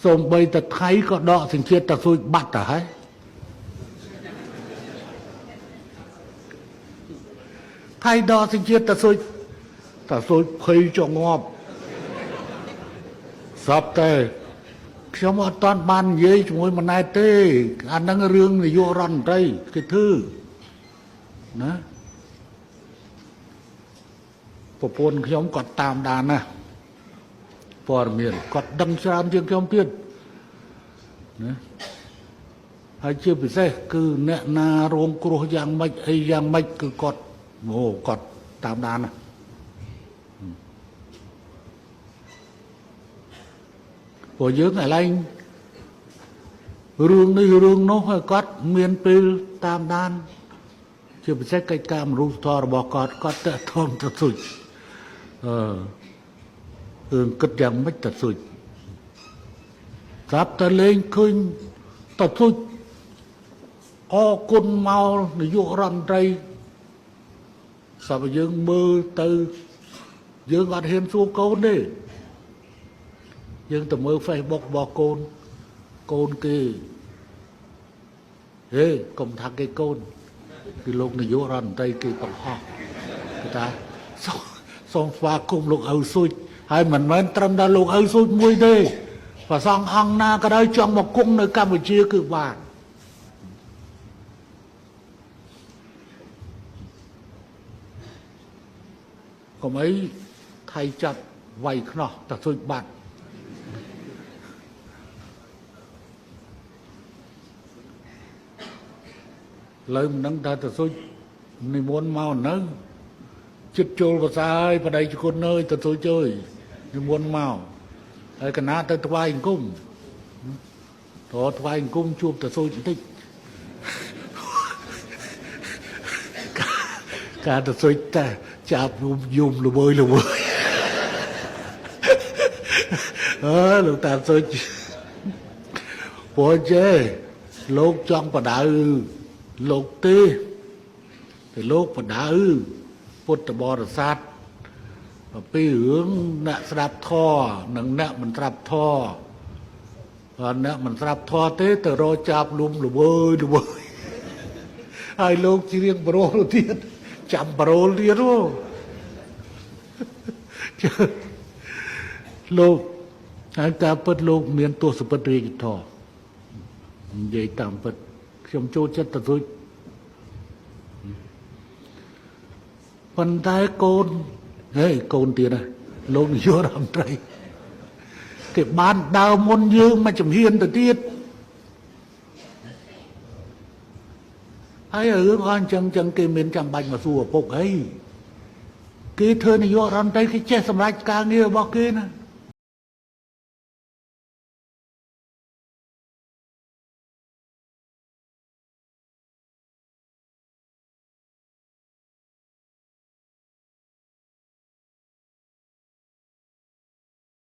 សូម្បីតែថៃក៏ដកសញ្ជាតិតាស៊ូចបាត់ទៅហើយថៃដកសញ្ជាតិតាស៊ូចភ័យចងប់ស្រាប់តែខ្ញុំអត់តាន់បាននិយាយជាមួយម៉ណែតទេអាហ្នឹងរឿងនាយករដ្ឋមន្ត្រីគេធ្វើណាប្រពន្ធខ្ញុំគាត់តាមដានណាព័ត៌មានគាត់ដឹងច្រើនជាងខ្ញុំទៀតណាហើយជាពិសេសគឺអ្នកណារងគ្រោះយ៉ាងម៉េចអីយ៉ាងម៉េចគឺគាត់គាត់តាមដានណាព្រោះយើងឯឡែងរឿងនេះរឿងនោះហើយគាត់មានពេលតាមដានជាពិសេសកិច្ចការមនុស្សធម៌របស់គាត់តេថងទៅសុចរឿងគិតយ៉ាងម៉េចទៅសុចស្រាប់តែលេងឃើញទៅសុចអរគុណមកនាយករដ្ឋមន្ត្រីស្រាប់តែយើងមើលទៅយើងអត់ហ៊ានសួរកូនទេយើងទៅមើល Facebook របស់កូនគេហេកុំថាគេកូនគឺលោកនាយករដ្ឋមន្ត្រីគេបង្ហោះគេថាសូមស្វាគមន៍លោកឪស៊ូចហើយមិនមែនត្រឹមតែលោកឪស៊ូចមួយទេព្រះសង្ឃអង្គណាក៏ដោយចង់មកគង់នៅកម្ពុជាគឺបានកុំអីថៃចាប់វាយខ្នោះតាស៊ូចបាត់លើមិនដឹងថាតាស៊ូចនិមន្តមកនៅចិត្តចូលភាសាហើយបដិជគុណអើយតាស៊ូចអើយនិមន្តមកហើយកណាទៅថ្វាយអង្គមថ្វាយអង្គមជួបតាស៊ូចបន្តិចការតាស៊ូចតែចាប់យំល្វើយលោកតាស៊ូចព្រោះចេះលោកចង់បដៅលោកទេតែលោកបដៅពុទ្ធបរិស័ទពីរឿងអ្នកស្ដាប់ធម៌និងអ្នកមិនស្ដាប់ធម៌អ្នកមិនស្ដាប់ធម៌ទេទៅរកចាប់លុំល្វើយហើយលោកជារៀងប្រូលទៀតចាំប្រូលទៀតលោកហើយការពិតលោកមានទស្សពិតរាជធម៌និយាយតាមពិតខ្ញុំចូលចិត្តទៅរួចប៉ុន្តែកូនទៀតណាលោកនាយករដ្ឋមន្ត្រីគេបានដើរមុនយើងមកជំហានទៅទៀតហើយរឿងអញ្ចឹងគេមានចាំបាច់មកសួរឪពុកអីគេធ្វើនាយករដ្ឋមន្ត្រីគេចេះសម្រេចការងាររបស់គេណា